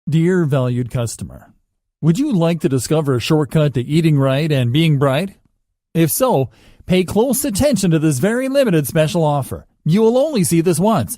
Dear valued customer, would you like to discover a shortcut to eating right and being bright? If so, pay close attention to this very limited special offer. You will only see this once.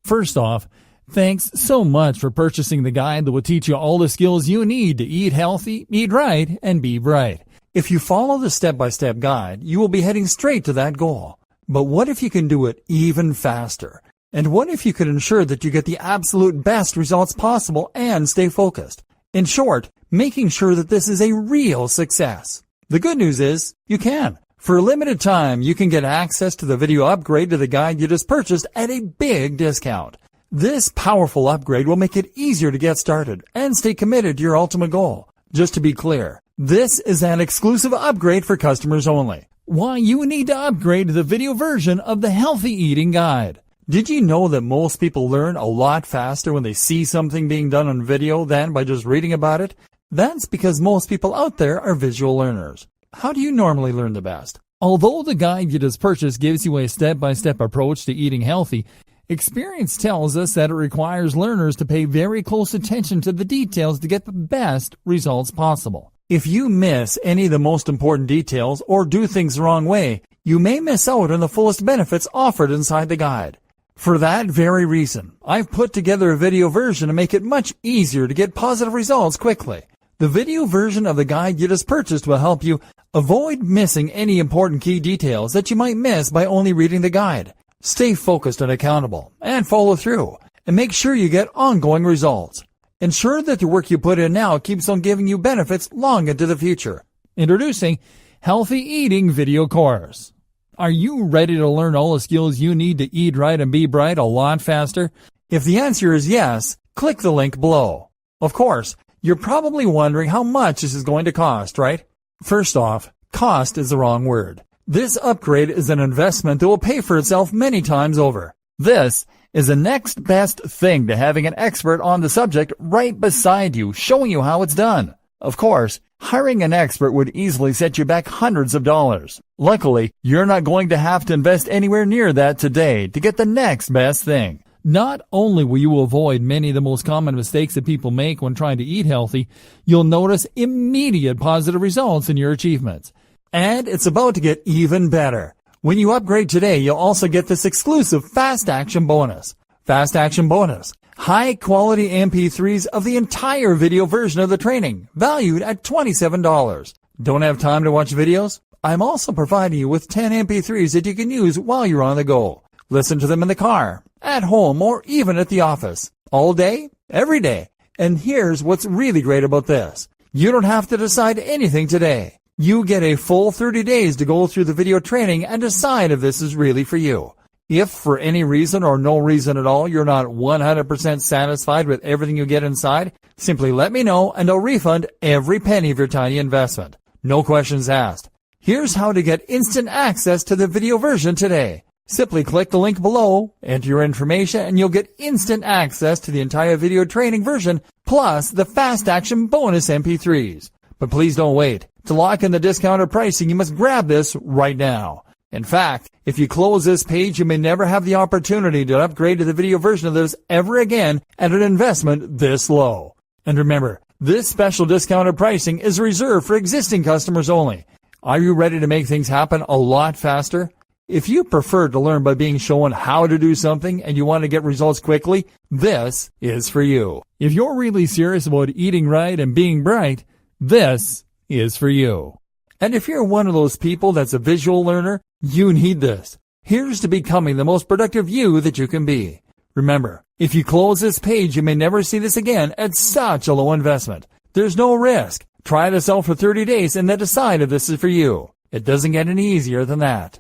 First off, thanks so much for purchasing the guide that will teach you all the skills you need to eat healthy, eat right, and be bright. If you follow the step-by-step guide, you will be heading straight to that goal. But what if you can do it even faster? And what if you could ensure that you get the absolute best results possible and stay focused? In short, making sure that this is a real success. The good news is, you can. For a limited time, you can get access to the video upgrade to the guide you just purchased at a big discount. This powerful upgrade will make it easier to get started and stay committed to your ultimate goal. Just to be clear, this is an exclusive upgrade for customers only. Why you need to upgrade to the video version of the Healthy Eating Guide. Did you know that most people learn a lot faster when they see something being done on video than by just reading about it? That's because most people out there are visual learners. How do you normally learn the best? Although the guide you just purchased gives you a step-by-step approach to eating healthy, experience tells us that it requires learners to pay very close attention to the details to get the best results possible. If you miss any of the most important details or do things the wrong way, you may miss out on the fullest benefits offered inside the guide. For that very reason, I've put together a video version to make it much easier to get positive results quickly. The video version of the guide you just purchased will help you avoid missing any important key details that you might miss by only reading the guide. Stay focused and accountable, and follow through, and make sure you get ongoing results. Ensure that the work you put in now keeps on giving you benefits long into the future. Introducing Healthy Eating Video Course. Are you ready to learn all the skills you need to eat right and be bright a lot faster? If the answer is yes, click the link below. Of course, you're probably wondering how much this is going to cost, right? First off, cost is the wrong word. This upgrade is an investment that will pay for itself many times over. This is the next best thing to having an expert on the subject right beside you, showing you how it's done. Of course, hiring an expert would easily set you back hundreds of dollars. Luckily, you're not going to have to invest anywhere near that today to get the next best thing. Not only will you avoid many of the most common mistakes that people make when trying to eat healthy, you'll notice immediate positive results in your achievements. And it's about to get even better. When you upgrade today, you'll also get this exclusive Fast Action Bonus. Fast Action Bonus. High-quality MP3s of the entire video version of the training, valued at $27. Don't have time to watch videos? I'm also providing you with 10 MP3s that you can use while you're on the go. Listen to them in the car, at home, or even at the office. All day, every day. And here's what's really great about this. You don't have to decide anything today. You get a full 30 days to go through the video training and decide if this is really for you. If for any reason or no reason at all you're not 100% satisfied with everything you get inside, simply let me know and I'll refund every penny of your tiny investment. No questions asked. Here's how to get instant access to the video version today. Simply click the link below, enter your information, and you'll get instant access to the entire video training version plus the Fast Action Bonus MP3s. But please don't wait. To lock in the discounted pricing, you must grab this right now. In fact, if you close this page, you may never have the opportunity to upgrade to the video version of this ever again at an investment this low. And remember, this special discounted pricing is reserved for existing customers only. Are you ready to make things happen a lot faster? If you prefer to learn by being shown how to do something and you want to get results quickly, this is for you. If you're really serious about eating right and being bright, this is for you. And if you're one of those people that's a visual learner, you need this. Here's to becoming the most productive you that you can be. Remember, if you close this page, you may never see this again at such a low investment. There's no risk. Try this out for 30 days and then decide if this is for you. It doesn't get any easier than that.